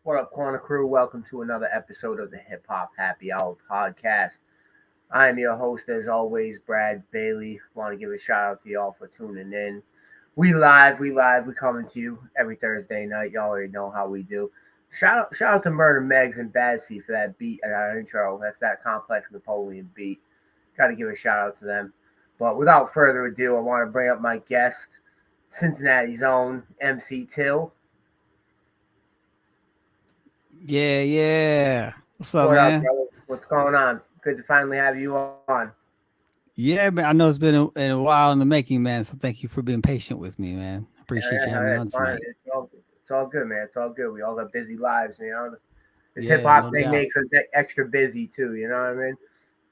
What up, Corner Crew? Welcome to another episode of the Hip Hop Happy Hour podcast. I am your host, as always, Brad Baily. Want to give a shout out to y'all for tuning in. We live. We coming to you every Thursday night. Y'all already know how we do. Shout out to Murder Megs and Badsy for that beat and our intro. That's that Complex Napoleon beat. Got to give a shout out to them. But without further ado, I want to bring up my guest, Cincinnati's own MC Till. Yeah. What's up, What up, man? brother? What's going on? Good to finally have you on. Yeah, man. I know it's been a while in the making, man. So thank you for being patient with me, man. I Yeah, appreciate you yeah, having me yeah, on it's fine. tonight. It's all good, man. It's all good. We all got busy lives, you know. This hip Yeah, hop no thing doubt. makes us extra busy too. You know what I mean?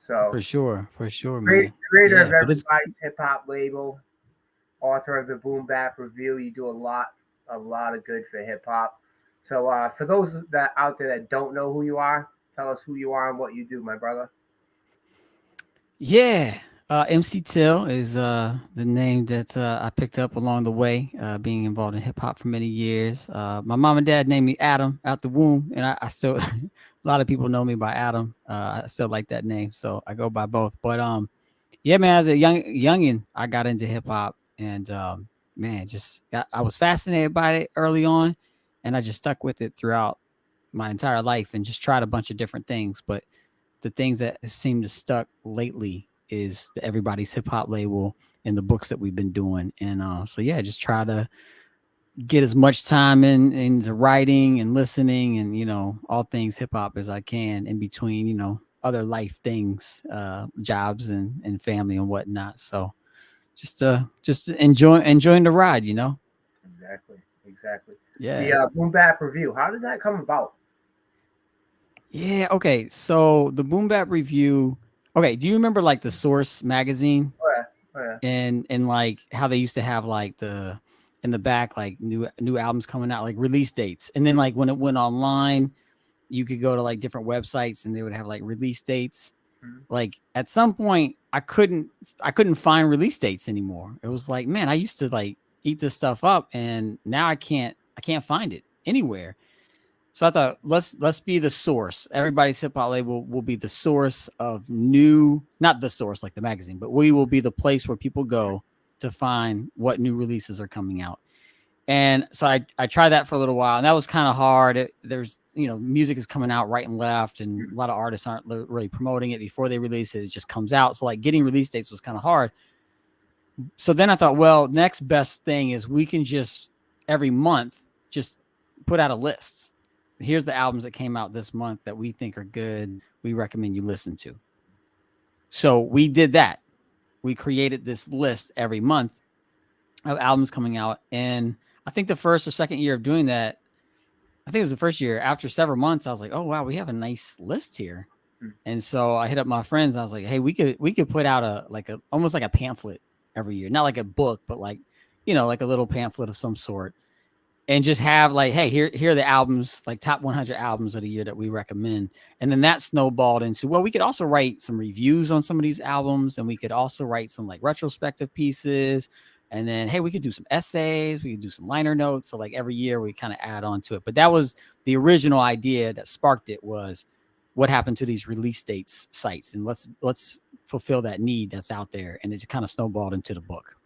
So, For sure, creator man. creator of Yeah, but it's everybody's hip hop label, author of the Boom Bap Review. You do a lot of good for hip hop. So, for those that out there that don't know who you are, tell us who you are and what you do, my brother. yeah. MC Till is the name that I picked up along the way, being involved in hip hop for many years. My mom and dad named me Adam out the womb, and I still a lot of people know me by Adam. I still like that name, so I go by both. But yeah, man, as a youngin, I got into hip hop, and man, I was fascinated by it early on, and I just stuck with it throughout my entire life, and just tried a bunch of different things. But the things that have seemed to stuck lately is the Everybody's Hip Hop label and the books that we've been doing, and so yeah, just try to get as much time into writing and listening, and all things hip hop as I can in between, other life things, jobs and family and whatnot. So just enjoying the ride. Exactly, exactly. The Yeah. Boom Bap Review. How did that come about? Yeah. Okay. So the Boom Bap Review. Okay. Do you remember like the Source magazine Oh yeah, oh yeah. and like how they used to have like the in the back like new albums coming out, like release dates, and then like when it went online you could go to like different websites and they would have like release dates. Mhm. Like at some point I couldn't find release dates anymore. It was like, man, I used to like eat this stuff up and now I can't find it anywhere. So I thought, let's be the source. Everybody's hip hop label will be the source of new, not the source like the magazine, but we will be the place where people go to find what new releases are coming out. And so I tried that for a little while, and that was kind of hard. There's music is coming out right and left, and a lot of artists aren't really promoting it before they release it. It just comes out. So like getting release dates was kind of hard. So then I thought, well, next best thing is we can just every month just put out a list. Here's the albums that came out this month that we think are good. We recommend you listen to. So we did that. We created this list every month of albums coming out, and I think the first or second year of doing that, I think it was the first year. After several months, I was like, "Oh wow, we have a nice list here." And so I hit up my friends. And I was like, "Hey, we could put out a like a almost like a pamphlet every year, not like a book, but like like a little pamphlet of some sort, and just have like, hey, here are the albums, like top 100 albums of the year that we recommend." And then that snowballed into, well, we could also write some reviews on some of these albums, and we could also write some like retrospective pieces. And then, hey, we could do some essays, we could do some liner notes. So like every year we kind of add on to it. But that was the original idea that sparked it, was what happened to these release dates sites, and let's fulfill that need that's out there. And it just kind of snowballed into the book.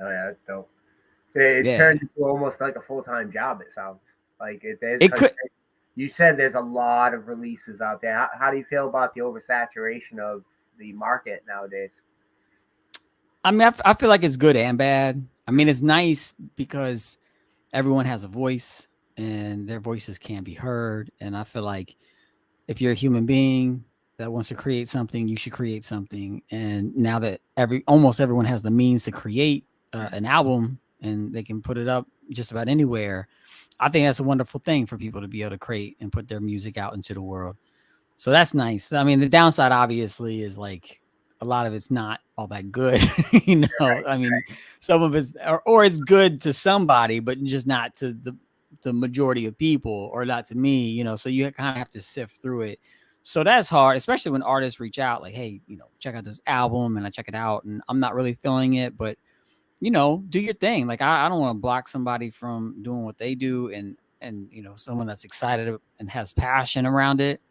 Oh yeah, that's dope. It Yeah. turned into almost like a full time job. It sounds like it is It because could. you said there's a lot of releases out there. How do you feel about the oversaturation of the market nowadays? I mean, I feel like it's good and bad. I mean, it's nice because everyone has a voice and their voices can be heard. And I feel like if you're a human being that wants to create something, you should create something. And now that almost everyone has the means to create an album and they can put it up just about anywhere, I think that's a wonderful thing for people to be able to create and put their music out into the world. So that's nice. I mean, the downside obviously is like a lot of it's not all that good. Right. I mean, some of it's or it's good to somebody, but just not to the majority of people, or not to me. So you kind of have to sift through it. So that's hard, especially when artists reach out like, hey, check out this album, and I check it out and I'm not really feeling it, but do your thing. Like I don't want to block somebody from doing what they do. And and someone that's excited and has passion around it.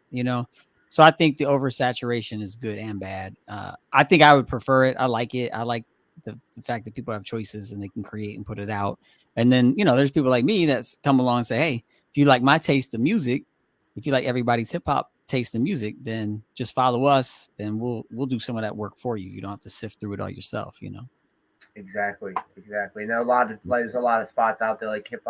So I think the oversaturation is good and bad. I think I would prefer it. I like it. I like the fact that people have choices and they can create and put it out. And then there's people like me that's come along and say, hey, if you like my taste of music, if you like everybody's hip hop taste in music, then just follow us, and we'll do some of that work for you. You don't have to sift through it all yourself. Exactly, exactly. And there are a lot of like, there's a lot of spots out there like hip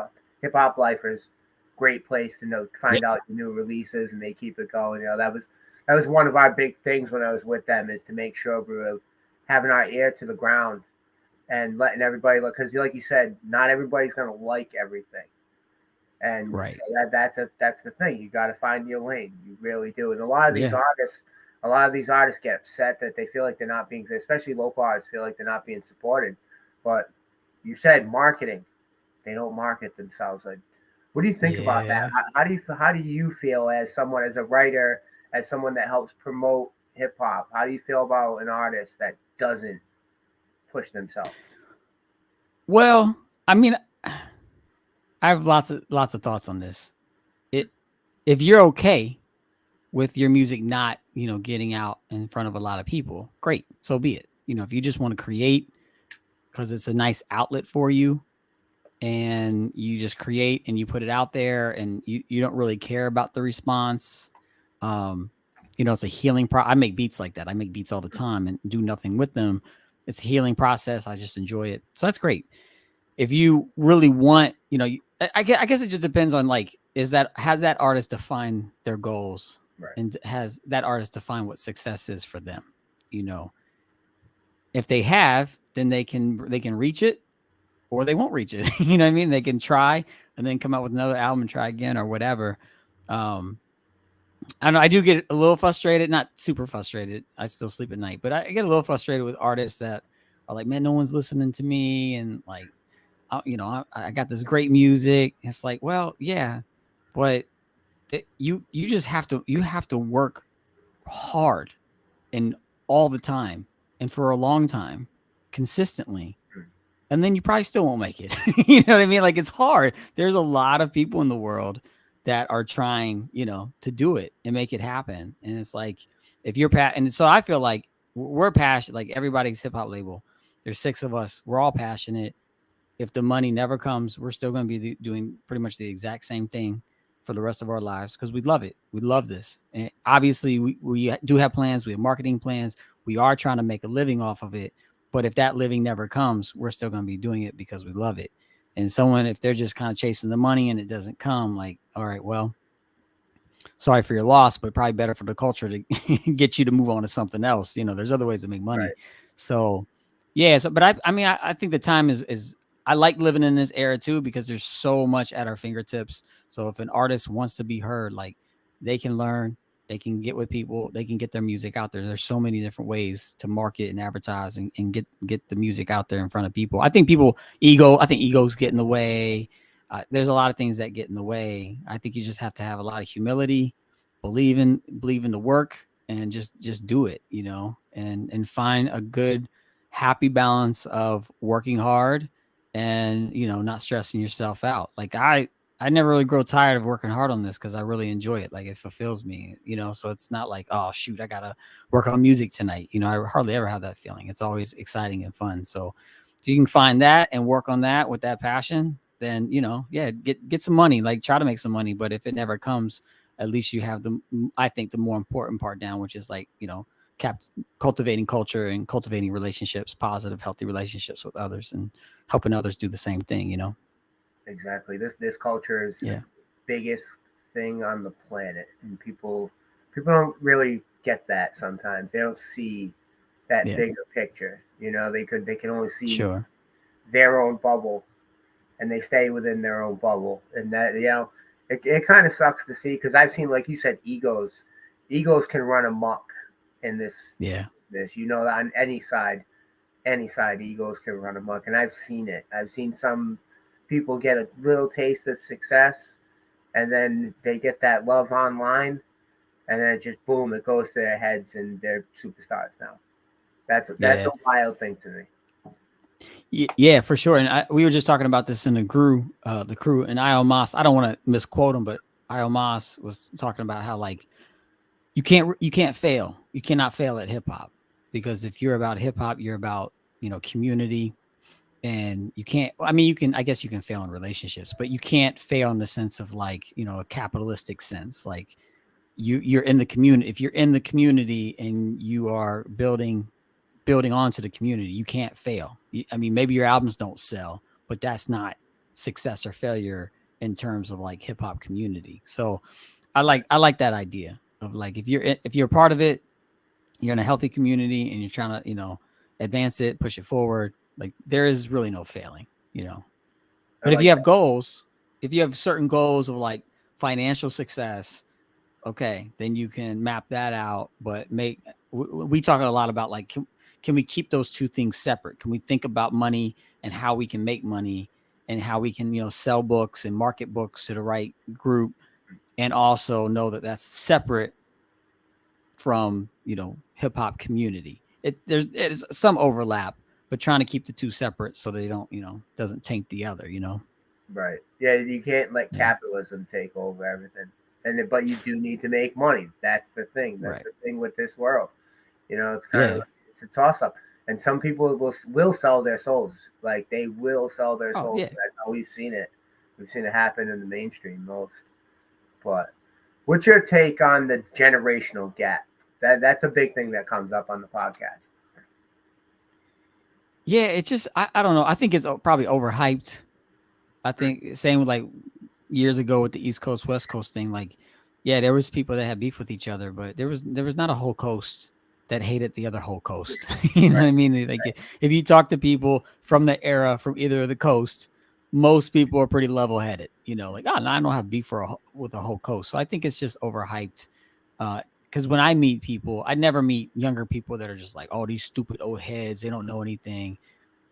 hop lifers, great place to know Yeah. find out the new releases, and they keep it going. That was one of our big things when I was with them, is to make sure we were having our ear to the ground and letting everybody look, because like you said, not everybody's gonna like everything. And so Right. that's the thing. You got to find your lane. You really do. And Yeah. a lot of these artists get upset that they feel like they're not being, especially local artists, feel like they're not being supported. But you said marketing; they don't market themselves. Like, what do you think about that? Yeah. How do you feel as someone, as a writer, as someone that helps promote hip hop? How do you feel about an artist that doesn't push themselves? Well, I mean, I have lots of thoughts on this. It If you're okay with your music not, getting out in front of a lot of people, great. So be it. If you just want to create because it's a nice outlet for you, and you just create and you put it out there, and you don't really care about the response. Um, it's a healing I make beats like that. I make beats all the time and do nothing with them. It's a healing process. I just enjoy it. So that's great. If you really want, I guess it just depends on, like, has that artist defined their goals, Right. and has that artist defined what success is for them. You know, if they have, then they can reach it, or they won't reach it. You know what I mean? They can try and then come out with another album and try again or whatever. Um, I don't know. I do get a little frustrated, not super frustrated. I still sleep at night, but I get a little frustrated with artists that are like, man, no one's listening to me, and like, I got this great music. It's like, well, yeah, but you just have to work hard, and all the time, and for a long time, consistently, and then you probably still won't make it. You know what I mean? Like, it's hard. There's a lot of people in the world that are trying, to do it and make it happen. And it's like, if you're and so I feel like we're passionate. Like, everybody's hip hop label, there's six of us. We're all passionate. If the money never comes, we're still going to be doing pretty much the exact same thing for the rest of our lives, because we love it. We love this. And obviously, we do have plans. We have marketing plans. We are trying to make a living off of it. But if that living never comes, we're still going to be doing it because we love it. And someone, if they're just kind of chasing the money and it doesn't come, like, all right, well, sorry for your loss, but probably better for the culture to get you to move on to something else. There's other ways to make money. Right. So, yeah. So, but I mean, I think the time is. I like living in this era too, because there's so much at our fingertips. So if an artist wants to be heard, like, they can learn, they can get with people, they can get their music out there. There's so many different ways to market and advertise, and get the music out there in front of people. I think egos get in the way. There's a lot of things that get in the way. I think you just have to have a lot of humility, believe in the work, and just do it, and find a good, happy balance of working hard and not stressing yourself out. Like, I never really grow tired of working hard on this, because I really enjoy it. Like, it fulfills me, so it's not like, oh shoot, I gotta work on music tonight. I hardly ever have that feeling. It's always exciting and fun. So if you can find that and work on that with that passion, then yeah, get some money, like, try to make some money. But if it never comes, at least you have I think the more important part down, which is, like, cap- cultivating culture and cultivating relationships, positive, healthy relationships with others, and helping others do the same thing. Exactly. This culture is the Yeah. biggest thing on the planet, and people don't really get that sometimes. They don't see that Yeah. bigger picture. They can only see Sure. their own bubble, and they stay within their own bubble, and that it kind of sucks to see, because I've seen, like you said, egos can run amok in Yeah. this. That on any side, egos can run amok, and I've seen it. I've seen some people get a little taste of success, and then they get that love online, and then it just boom, it goes to their heads, and they're superstars now. That's a Yeah. wild thing to me. Yeah, for sure. And we were just talking about this in the crew, and Io Moss. I don't want to misquote him, but Io Moss was talking about how like you can't fail. You cannot fail at hip hop because if you're about hip hop, you're about community, and you can't. I mean, you can. I guess you can fail in relationships, but you can't fail in the sense of like a capitalistic sense. Like you're in the community. If you're in the community and you are building onto the community, you can't fail. I mean, maybe your albums don't sell, but that's not success or failure in terms of like hip hop community. So I like that idea of like if you're a part of it, you're in a healthy community and you're trying to advance it, push it forward. Like there is really no failing. I But if like you have that. goals, if you have certain goals of like financial success, okay, then you can map that out. But we talk a lot about like can we keep those two things separate? Can we think about money and how we can make money and how we can sell books and market books to the right group, and also know that that's separate from hip hop community. There's some overlap, but trying to keep the two separate so they don't doesn't taint the other. Right. Yeah, you can't let Yeah. capitalism take over everything. But you do need to make money. That's the thing. That's Right. the thing with this world. It's kind of Yeah. like, it's a toss up. And some people will sell their souls. Like they will sell their Oh souls. yeah. That's how we've seen it. We've seen it happen in the mainstream most. But what's your take on the generational gap? That's a big thing that comes up on the podcast. Yeah, it's just I don't know. I think it's probably overhyped. I think same with like years ago with the East Coast West Coast thing. Like, yeah, there was people that had beef with each other, but there was not a whole coast that hated the other whole coast. You know Right. what I mean? Like if you talk to people from the era from either of the coast, most people are pretty level headed. Like no, I don't have beef with a whole coast. So I think it's just overhyped. Because when I meet people, I never meet younger people that are just like, oh, these stupid old heads, they don't know anything.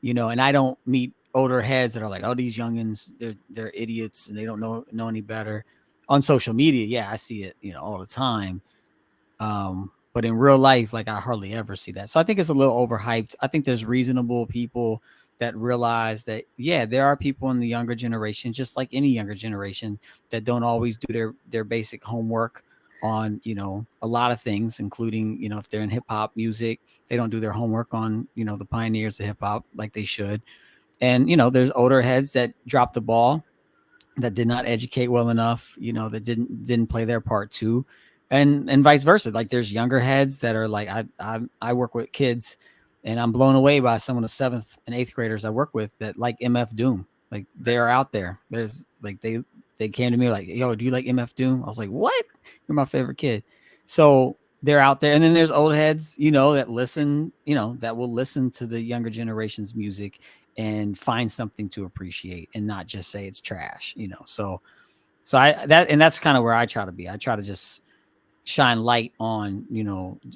And I don't meet older heads that are like, oh, these youngins, they're idiots and they don't know any better. On social media, yeah, I see it, all the time. But in real life, like I hardly ever see that. So I think it's a little overhyped. I think there's reasonable people that realize that, yeah, there are people in the younger generation, just like any younger generation, that don't always do their basic homework on, a lot of things, including, if they're in hip hop music, they don't do their homework on, the pioneers of hip hop like they should. And, there's older heads that drop the ball, that did not educate well enough, that didn't play their part too, and vice versa. Like there's younger heads that are like I work with kids, and I'm blown away by some of the 7th and 8th graders I work with that like MF Doom. Like they are out there. There's like they came to me like, yo, do you like MF Doom? I was like, what? You're my favorite kid. So they're out there, and then there's old heads, that listen, that will listen to the younger generation's music and find something to appreciate and not just say it's trash. So that's kind of where I try to be. I try to just shine light on,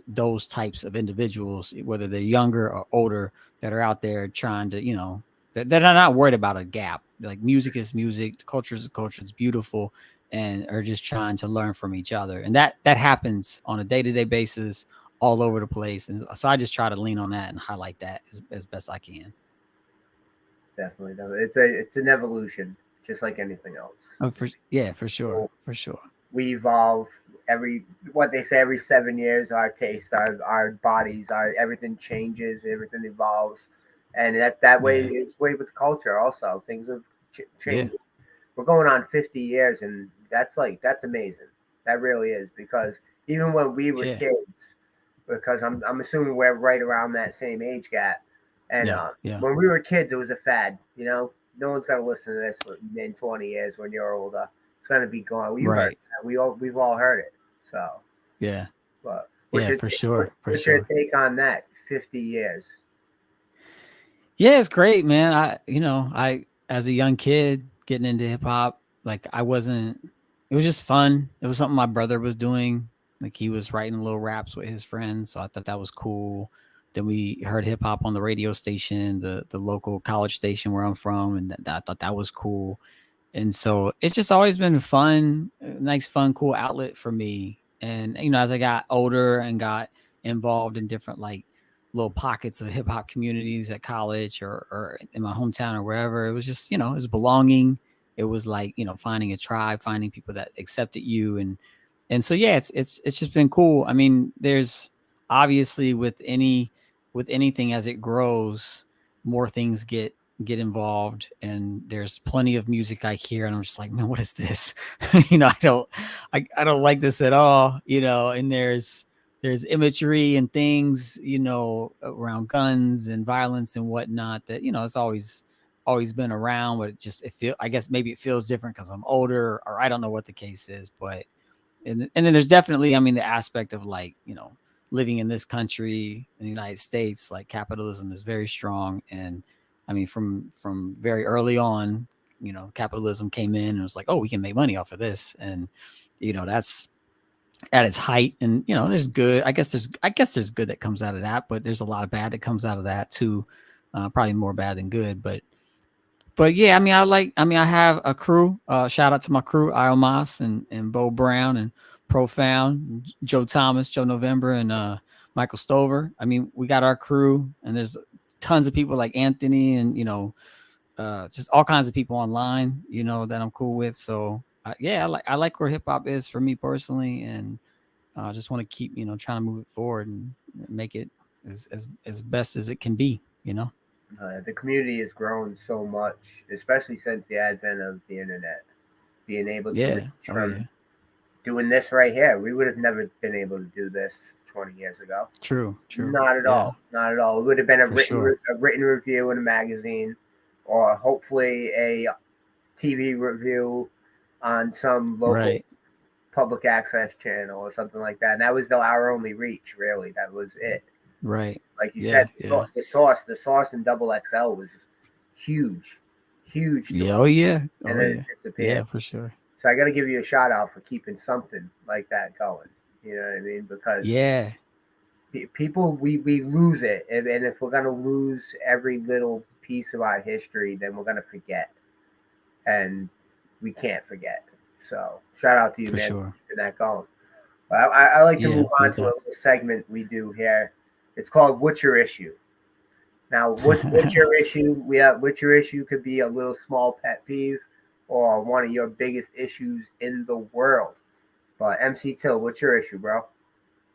those types of individuals, whether they're younger or older, that are out there trying to, that are not worried about a gap. Like music is music, the culture is a culture, it's beautiful, and are just trying to learn from each other. And that happens on a day-to-day basis all over the place. And so I just try to lean on that and highlight that as best I can. Definitely. It's an evolution, just like anything else. Oh, yeah, for sure, So for sure. we evolve every what they say every 7 years. Our taste, our bodies, our everything changes, everything evolves, and that way Yeah, is way with culture. Also, things have yeah, changed. We're going on 50 years, and that's amazing. That really is because even when we were yeah, kids, because I'm assuming we're right around that same age gap, and yeah, yeah. when we were kids, it was a fad. No one's gonna listen to this in 20 years when you're older. It's gonna be gone. Well, you heard Right. that. We've all heard it. So, Yeah, but yeah, for sure, for what's your sure. take on that? 50 years. Yeah, it's great, man. I as a young kid getting into hip hop, like I wasn't. It was just fun. It was something my brother was doing. Like he was writing little raps with his friends, so I thought that was cool. Then we heard hip hop on the radio station, the local college station where I'm from, and I thought that was cool. And so it's just always been fun, nice, fun, cool outlet for me. And as I got older and got involved in different like little pockets of hip hop communities at college or in my hometown or wherever. It was just, it was belonging. It was like, finding a tribe, finding people that accepted you. And so, yeah, it's just been cool. I mean, there's obviously with anything as it grows, more things get involved, and there's plenty of music I hear and I'm just like, man, what is this? I don't like this at all, and there's imagery and things, around guns and violence and whatnot that, it's always been around, but I guess maybe it feels different because I'm older, or I don't know what the case is. But and then there's definitely, I mean, the aspect of like, living in this country in the United States, like capitalism is very strong. And I mean, from very early on, capitalism came in and was like, oh, we can make money off of this. And that's at its height. And there's good, I guess there's good that comes out of that, but there's a lot of bad that comes out of that too. Probably more bad than good. But yeah, I mean, I have a crew. Shout out to my crew, Iomas and Bo Brown and Profound, Joe Thomas, Joe November, and Michael Stover. I mean, we got our crew, and there's tons of people like Anthony, and just all kinds of people online, that I'm cool with. So yeah, I like where hip hop is for me personally, and I just want to keep, trying to move it forward and make it as best as it can be. The community has grown so much, especially since the advent of the internet. Being able to reach Yeah. Oh from yeah. doing this right here, we would have never been able to do this 20 years ago. True. True. Not at Yeah. all. Not at all. It would have been For sure. a written review in a magazine, or hopefully a TV review on some local Right. public access channel or something like that. And that was our only reach, really. That was it. Right. Like you Yeah. said, Yeah. the sauce in double XL was huge, huge to Yeah. us, Oh yeah. and Oh then yeah. it disappeared. Yeah. For sure. So I got to give you a shout out for keeping something like that going. You know what I mean? Because Yeah. people, we lose it, and if we're gonna lose every little piece of our history, then we're gonna forget, and we can't forget. So shout out to you, For man, for sure. keeping that going. I like to Yeah. move No on to a doubt. little segment we do here. It's called "What's Your Issue." Now, what's your issue? We have what's your issue could be a little small pet peeve, or one of your biggest issues in the world. But MC Till, what's your issue, bro?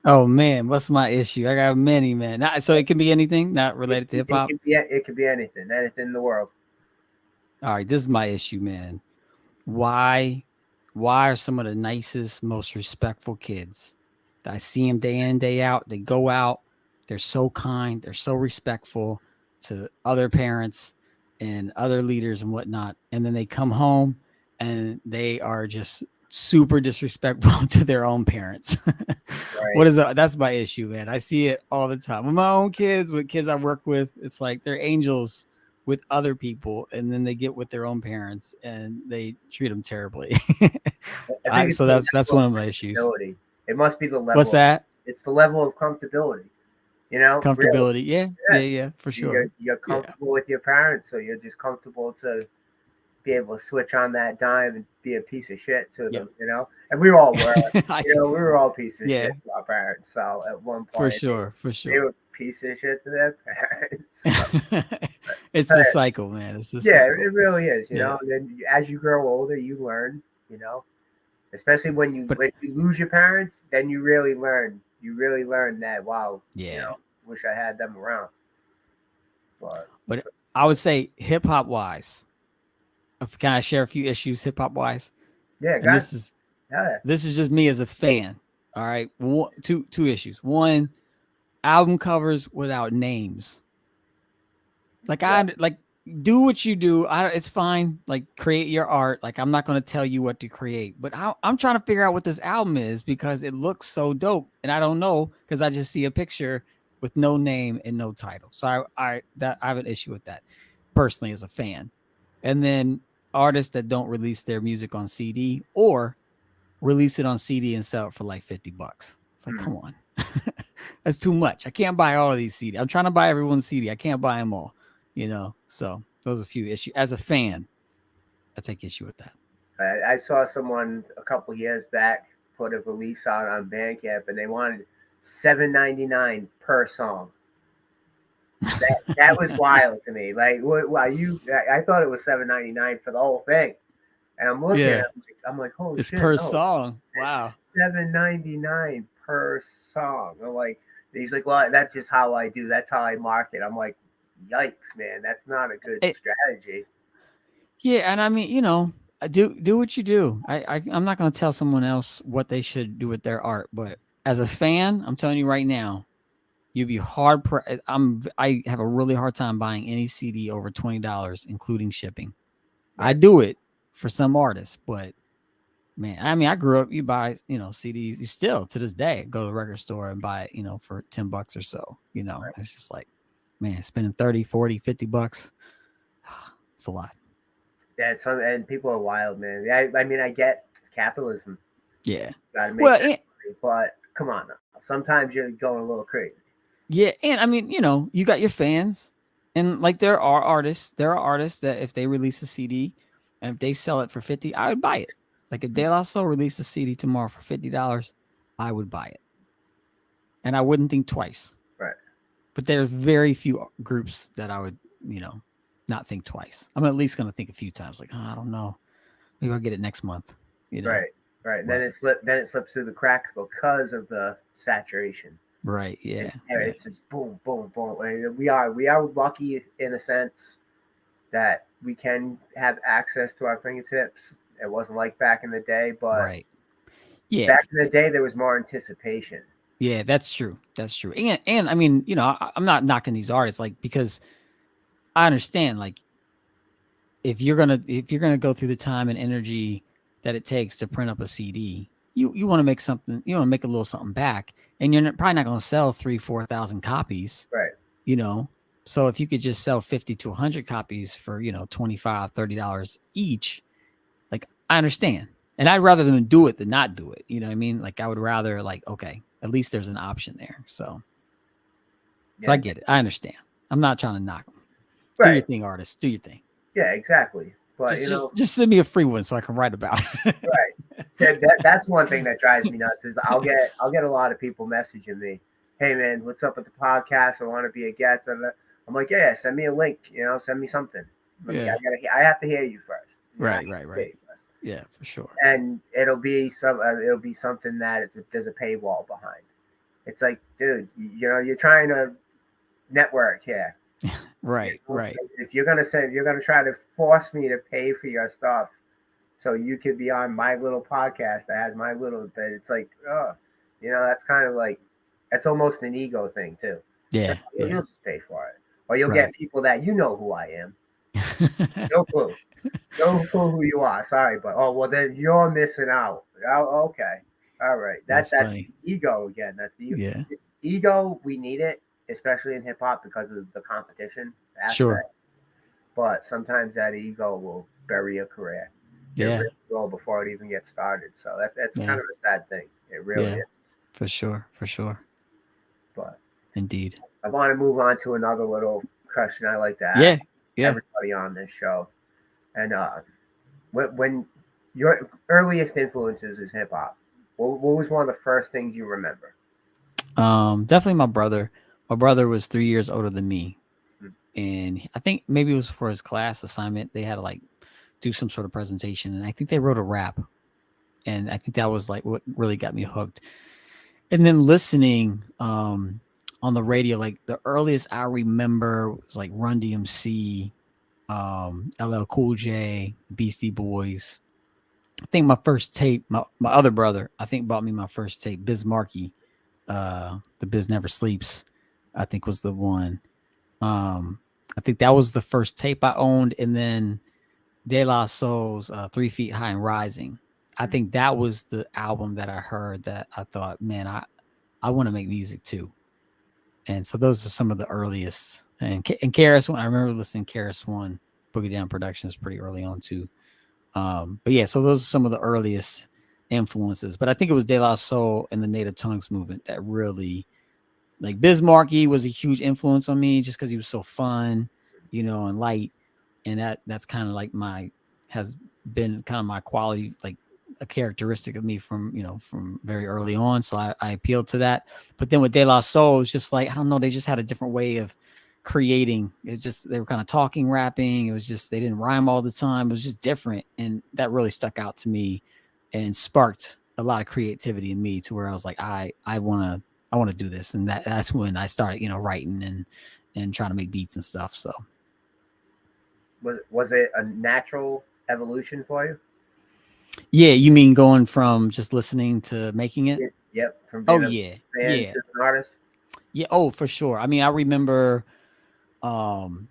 Oh man, what's my issue? I got many, man. So it can be anything not related to hip hop. It could be anything, anything in the world. All right, this is my issue, man. Why why are some of the nicest, most respectful kids that I see them day in, day out, they go out, they're so kind, they're so respectful to other parents and other leaders and whatnot. And then they come home and they are just super disrespectful to their own parents. Right. That's my issue, man. I see it all the time with my own kids, with kids I work with. It's like they're angels with other people, and then they get with their own parents and they treat them terribly. I think it's So the that's level of one of my issues. comfortability. It must be the What's level. that? It's the level of comfortability. You know, really. Comfortability. Yeah, Yeah. yeah, yeah, for sure. You're Yeah, comfortable with your parents, so you're just comfortable to be able to switch on that dime and be a piece of shit to yeah. them, And we all were, I, we were all pieces of yeah, shit to our parents. So at one for point, sure, for they sure. were pieces of shit to their parents. So, It's uh, the cycle, man. It's the yeah, cycle. it really is, Yeah, And then as you grow older, you learn, especially but when you lose your parents, then you really learn. You really learn that wow, yeah, wish I had them around. But but I would say hip hop wise, can I share a few issues hip hop wise? yeah, And guys, this is yeah, this is just me as a fan. All right, two issues. One, album covers without names. Like yeah, like do what you do. It's fine. Like create your art. Like I'm not going to tell you what to create, but I'm trying to figure out what this album is because it looks so dope, and I don't know because I just see a picture with no name and no title. So I have an issue with that personally as a fan. And then artists that don't release their music on CD or release it on CD and sell it for like $50. It's like, mm, come on. That's too much. I can't buy all of these CD. I'm trying to buy everyone's CD. I can't buy them all. So those are a few issues. As a fan, I take issue with that. I saw someone a couple years back put a release out on Bandcamp, and they wanted $7.99 per song. That was wild to me. Like, wow, I thought it was $7.99 for the whole thing, and I'm looking, Yeah, I'm like, holy it's shit, per no, song. Wow. it's $7.99 per song. I'm like, he's like, well, that's just how I do. That's how I market. I'm like, yikes, man, that's not a good It, strategy. yeah, and I mean, do what you do. I'm not going to tell someone else what they should do with their art, but as a fan, I'm telling you right now, you'd be I have a really hard time buying any CD over $20, including shipping. I Right, do it for some artists, but man, I mean, I grew up. You buy, CDs. You still to this day go to the record store and buy it, for $10 or so. It's just like, man, spending 30, 40, $50. It's a lot. yeah, some and people are wild, man. I mean, I get capitalism. Yeah. Got to make Well, that money, but come on now. Sometimes you're going a little crazy. yeah, and I mean, you got your fans, and like there are artists that if they release a CD, and if they sell it for 50, I would buy it. Like if Mm, De La Soul released a CD tomorrow for $50, I would buy it, and I wouldn't think twice. right. But there's very few groups that I would, not think twice. I'm at least gonna think a few times, like, oh, I don't know, maybe I'll get it next month, Right, right. And then But it slips through the crack because of the saturation. right, And yeah, yeah, yeah, it's just boom, boom, boom. And we are lucky in a sense that we can have access to our fingertips. It wasn't like back in the day, but right, yeah. back in the day there was more anticipation. Yeah, that's true. That's true. And I mean, I'm not knocking these artists like because I understand like if you're gonna go through the time and energy that it takes to print up a CD, you want to make something, you want to make a little something back, and probably not gonna sell 3,000-4,000 copies, Right, you know. So if you could just sell 50 to 100 copies for 25-$30 each, like I understand, and I'd rather them do it than not do it. You know what I mean? Like I would rather like okay, at least there's an option there. So I yeah, get it. I understand. I'm not trying to knock them. Do your right, thing, artist. Do your thing. yeah, exactly. But Just send me a free one so I can write about it. right. So that's one thing that drives me nuts is I'll get a lot of people messaging me, hey man, what's up with the podcast? I want to be a guest. And I'm like, yeah, send me a link. Send me something. Let me. Yeah. I have to hear you first. I have Right, to right, hear right. you first. Yeah, for sure. And it'll be something that there's a paywall behind. It's like, dude, you're trying to network here. Right, right. If you're gonna try to force me to pay for your stuff, so you could be on my little podcast that has my little bit. It's like, oh, that's kind of like that's almost an ego thing too. Yeah, You'll yeah. just pay for it, or you'll get Right. people that who I am. No clue, no clue who you are. Sorry, but oh well, then you're missing out. Oh, okay, all right. That's That's funny. ego again. That's the Yeah. ego. We need it, especially in hip hop because of the competition Sure. aspect. But sometimes that ego will bury a career. It Yeah. really will before it even gets started. So that's kind Yeah. of a sad thing. It really Yeah. is. For sure. For sure. But Indeed. I want to move on to another little question I like to ask Yeah. Yeah. everybody on this show. And when your earliest influences is hip hop, what was one of the first things you remember? Definitely my brother. My brother was 3 years older than me. Mm, And I think maybe it was for his class assignment. They had to like do some sort of presentation. And I think they wrote a rap. And I think that was like what really got me hooked. And then listening on the radio, like the earliest I remember was like Run DMC, LL Cool J, Beastie Boys. I think my first tape, my other brother, I think bought me my first tape, Biz Markie, The Biz Never Sleeps, I think was the one. Um, I think that was the first tape I owned. And then De La Soul's 3 Feet High and Rising. I mm, think that was the album that I heard that I thought, man, I want to make music too. And so those are some of the earliest. And KRS One, I remember listening to KRS One, Boogie Down Productions pretty early on too. But yeah, so those are some of the earliest influences. But I think it was De La Soul and the Native Tongues movement that really, like Biz Markie was a huge influence on me just because he was so fun, and light. And that's kind of like has been kind of my quality, like a characteristic of me from very early on. So I appealed to that. But then with De La Soul, it's just like, I don't know, they just had a different way of creating. It's just they were kind of talking, rapping. It was just they didn't rhyme all the time. It was just different, and that really stuck out to me, and sparked a lot of creativity in me to where I was like, I want to do this, and that's when I started, writing and trying to make beats and stuff. So Was it a natural evolution for you? yeah, you mean going from just listening to making it? Yep, from Oh being a yeah, fan yeah, to an artist. yeah. Oh, for sure. I mean, I remember, um,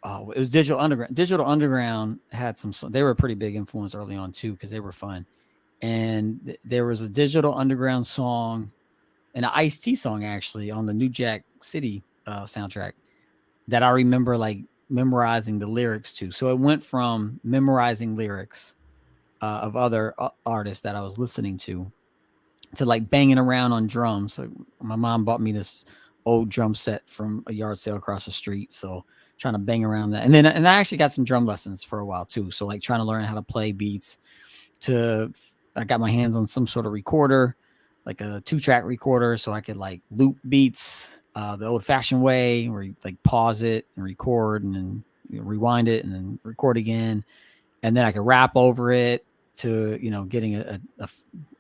oh, it was Digital Underground. Digital Underground had they were a pretty big influence early on too because they were fun. And there was a Digital Underground song and an Ice T song actually on the New Jack City soundtrack that I remember like memorizing the lyrics to. So it went from memorizing lyrics of other artists that I was listening to like banging around on drums. So my mom bought me this old drum set from a yard sale across the street. So trying to bang around that. And I actually got some drum lessons for a while too. So like trying to learn how to play beats to I got my hands on some sort of recorder, like a 2-track recorder, so I could like loop beats the old fashioned way where you like pause it and record and then rewind it and then record again. And then I could rap over it to, getting a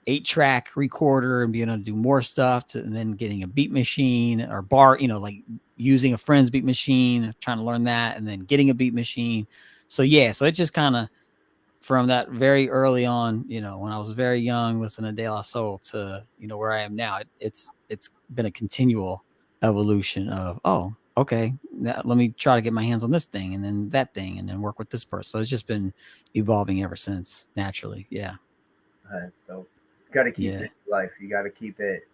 8-track recorder and being able to do more stuff to, and then getting a beat machine or bar, like using a friend's beat machine, trying to learn that and then getting a beat machine. So yeah, so it just kind of from that very early on, when I was very young, listening to De La Soul to, where I am now, it's been a continual evolution of, oh, okay, let me try to get my hands on this thing and then that thing and then work with this person. So it's just been evolving ever since naturally. Yeah. So you got to keep Yeah. it in life. You got to keep it.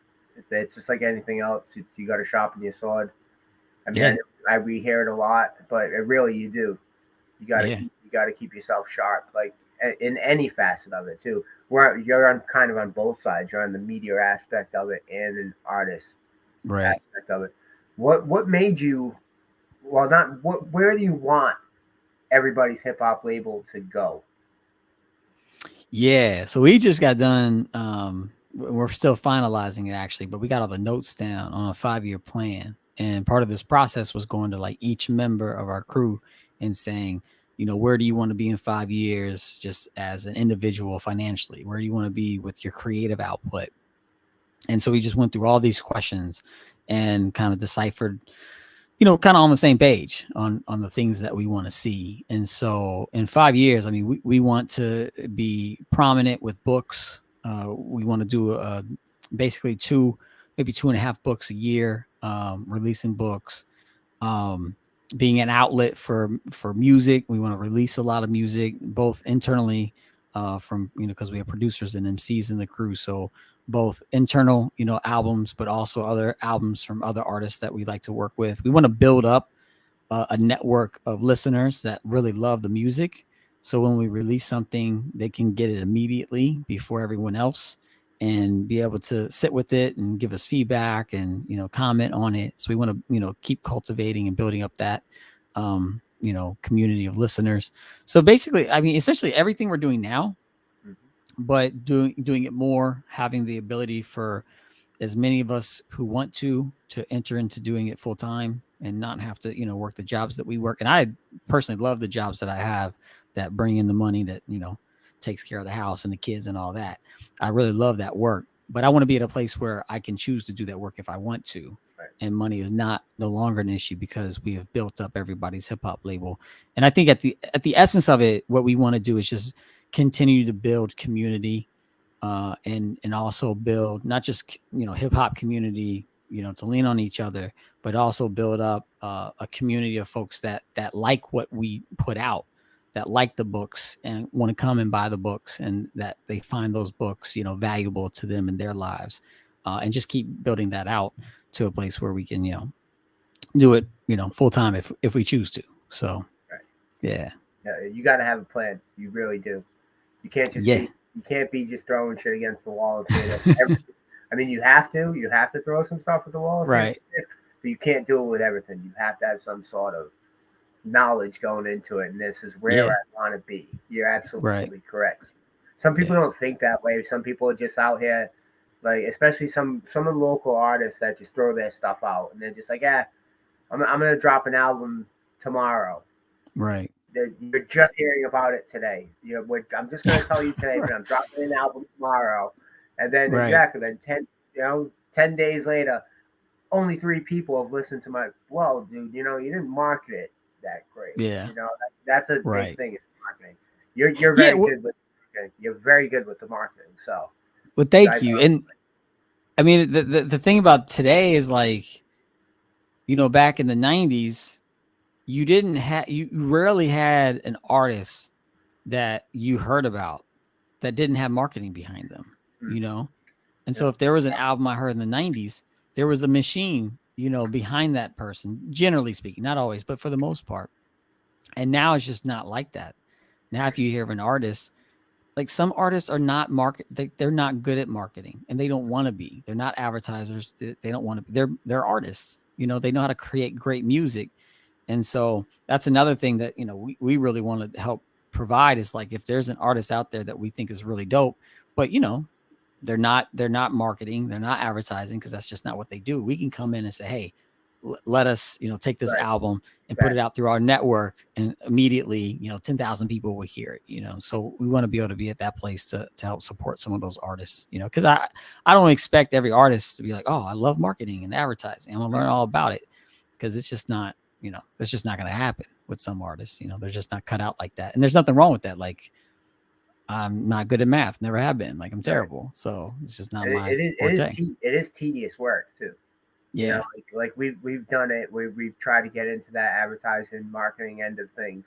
It's just like anything else. You got to sharpen your sword. I mean, Yeah. we hear it a lot, but really you do. Yeah. You got to keep yourself sharp, like in any facet of it too. Where you're on kind of on both sides. You're on the media aspect of it and an artist Right. aspect of it. What made you? Well, not what. Where do you want everybody's hip hop label to go? Yeah. So we just got done. We're still finalizing it actually, but we got all the notes down on a 5-year plan. And part of this process was going to like each member of our crew and saying, where do you want to be in 5 years just as an individual financially? Where do you want to be with your creative output? And so we just went through all these questions and kind of deciphered, kind of on the same page on the things that we want to see. And so in 5 years, I mean, we want to be prominent with books. We want to do basically maybe 2.5 books a year, releasing books, um, being an outlet for music. We want to release a lot of music, both internally, from because we have producers and MCs in the crew, so both internal albums, but also other albums from other artists that we like to work with. We want to build up a network of listeners that really love the music. So when we release something, they can get it immediately before everyone else and be able to sit with it and give us feedback and comment on it. So we want to keep cultivating and building up that community of listeners. So basically, I mean, essentially everything we're doing now, Mm-hmm. but doing it more, having the ability for as many of us who want to enter into doing it full time and not have to work the jobs that we work. And I personally love the jobs that I have that bring in the money that takes care of the house and the kids and all that. I really love that work, but I want to be at a place where I can choose to do that work if I want to, Right. and money is not no longer an issue because we have built up everybody's hip hop label. And I think at the essence of it, what we want to do is just continue to build community, and also build not just hip hop community, to lean on each other, but also build up a community of folks that like what we put out, that like the books and want to come and buy the books, and that they find those books valuable to them in their lives, and just keep building that out to a place where we can do it full time if we choose to. So Right. yeah, You got to have a plan. You really do. You can't just yeah, be. You can't be just throwing shit against the wall and say that. I mean, you have to. You have to throw some stuff at the wall and say right, it sticks, but you can't do it with everything. You have to have some sort of knowledge going into it, and this is where yeah, I want to be. You're right, absolutely correct. Some people yeah, don't think that way. Some people are just out here, like especially some of the local artists that just throw their stuff out, and they're just like, yeah, I'm gonna drop an album tomorrow. Right. You're just hearing about it today. I'm just gonna tell you today, but I'm dropping an album tomorrow, and then Right. exactly then 10 days later, only 3 people have listened to my. Well, dude, you didn't market it that great. Yeah. That's a big Right. thing in marketing. You're Yeah. very good with marketing. You're very good with the marketing. So Well, I thank you. And I mean, the thing about today is like, back in the 90s, you rarely had an artist that you heard about that didn't have marketing behind them, hmm, you know? And yeah, so if there was an album I heard in the 90s, there was a machine, behind that person, generally speaking, not always, but for the most part. And now it's just not like that. Now, if you hear of an artist, like some artists are not they're not good at marketing and they don't want to be. They're not advertisers. They don't want to be. They're artists. They know how to create great music. And so that's another thing that, we really want to help provide is like if there's an artist out there that we think is really dope, but they're not marketing, they're not advertising because that's just not what they do. We can come in and say, hey, let us take this right, album and put it exactly, out through our network, and immediately 10,000 people will hear it. So we want to be able to be at that place to help support some of those artists, because I don't expect every artist to be like, oh, I love marketing and advertising, I'm gonna learn all about it, because it's just not, it's just not going to happen with some artists. They're just not cut out like that, and there's nothing wrong with that. Like, I'm not good at math, never have been. Like, I'm right. terrible, so it's just not And my forte. it is tedious work too. Yeah. Like we've done it. We've tried to get into that advertising marketing end of things,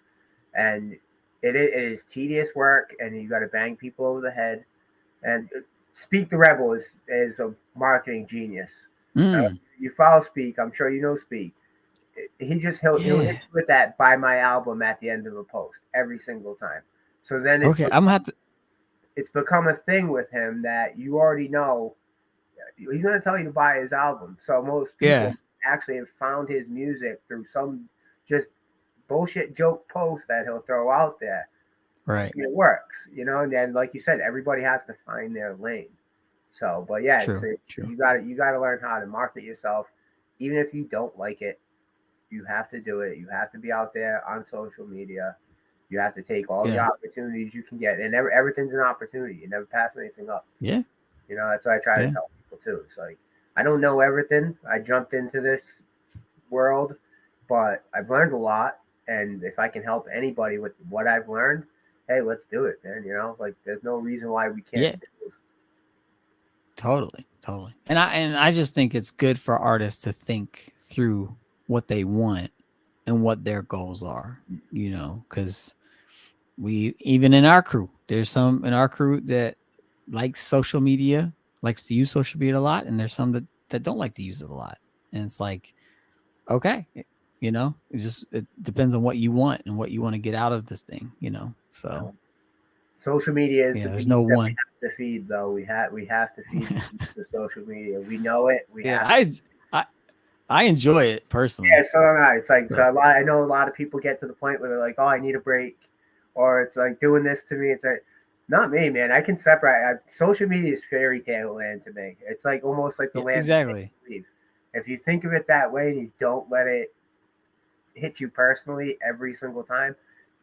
and it is tedious work, and you got to bang people over the head. And Speak the Rebel is a marketing genius. Mm, You follow Speak, I'm sure you know Speak. He'll hit yeah. you with that "buy my album" at the end of a post every single time. So then Okay, I'm gonna have to. it's become a thing with him that you already know he's going to tell you to buy his album. So most people Yeah. actually have found his music through some just bullshit joke post that he'll throw out there. Right. It works, and then like you said, everybody has to find their lane. So, but yeah, True. it's True. you got to learn how to market yourself, even if you don't like it. You have to do it. You have to be out there on social media. You have to take all the Yeah. opportunities you can get, and everything's an opportunity. You never pass anything up. Yeah. That's what I try to Yeah. tell people too. It's like I don't know everything. I jumped into this world, but I've learned a lot. And if I can help anybody with what I've learned, hey, let's do it, man. Like there's no reason why we can't Yeah. do Totally. Totally. And I just think it's good for artists to think through what they want and what their goals are. Because we, even in our crew, there's some in our crew that likes social media, likes to use social media a lot, and there's some that don't like to use it a lot. And it's like, okay, it depends on what you want and what you want to get out of this thing. So it. Social media is the yeah, there's no beast that we one. have to feed, though. We have to feed the beast of social media. We know it. We Yeah, have. I I enjoy it personally. Yeah, so am I. It's like So I know a lot of people get to the point where they're like, "Oh, I need a break," or it's like doing this to me. It's like, not me, man. I can separate. Social media is fairy tale land to me. It's like almost like the yeah, land that exactly. you leave. If you think of it that way and you don't let it hit you personally every single time,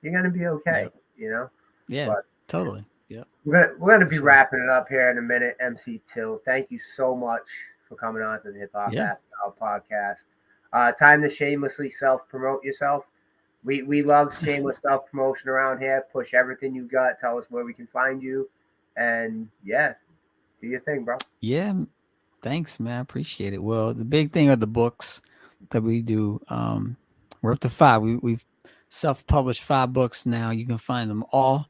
you're gonna be okay. Yep. You know. Yeah, But totally. Yep, we're gonna for be sure. wrapping it up here in a minute. MC Till, thank you so much for coming on to the Hip Hop Yeah. Happy Hour podcast. Time to shamelessly self promote yourself. We love shameless self promotion around here. Push everything you got. Tell us where we can find you, and yeah, do your thing, bro. Yeah, thanks, man. I appreciate it. Well, the big thing are the books that we do. We're up to five. We've self-published 5 books now. You can find them all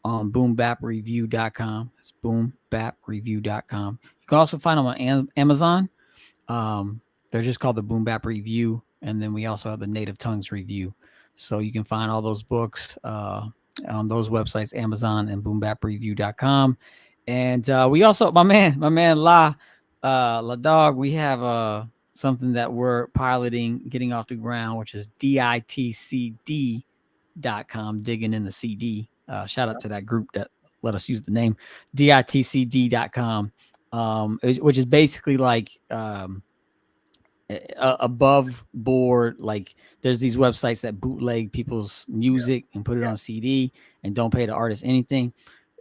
on boombapreview.com. It's boombapreview.com. You can also find them on Amazon. Um, they're just called the Boom Bap Review, and then we also have the Native Tongues Review. So you can find all those books on those websites, Amazon and boombapreview.com. And we also, my man La Dog, we have something that we're piloting, getting off the ground, which is ditcd.com, digging in the CD. Shout out to that group that let us use the name, ditcd.com, which is basically like above board. Like there's these websites that bootleg people's music and put it Yeah. on CD and don't pay the artist anything.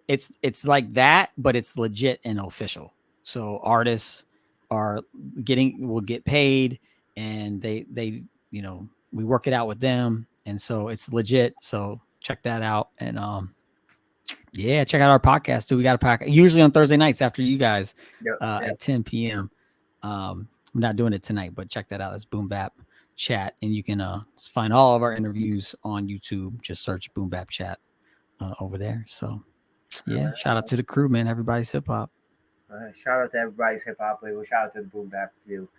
It's like that, but it's legit and official. So artists are will get paid, and they we work it out with them, and so it's legit. So check that out, and yeah, check out our podcast too. We got a podcast usually on Thursday nights after you guys Yep. at 10 p.m. I'm not doing it tonight, but check that out. That's Boom Bap Chat, and you can find all of our interviews on YouTube. Just search Boom Bap Chat over there. So yeah, shout out to the crew, man. Everybody's hip hop. Shout out to everybody's hip hop label. Shout out to the Boom Bap Review.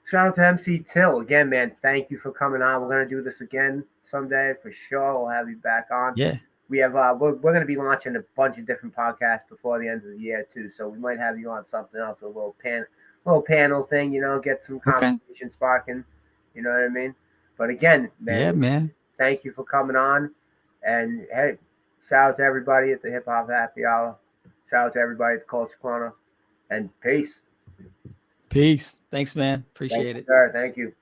Shout out to MC Till again, man. Thank you for coming on. We're gonna do this again someday for sure. We'll have you back on. Yeah. We have we're gonna be launching a bunch of different podcasts before the end of the year too. So we might have you on something else, a little panel thing. Get some Okay. conversation sparking. You know what I mean? But again, Yeah, man, man. thank you for coming on. And hey, shout out to everybody at the Hip Hop Happy Hour. Shout out to everybody at the Culture Corner. And peace. Peace. Thanks, man. Thank Appreciate you, it. sir. Thank you.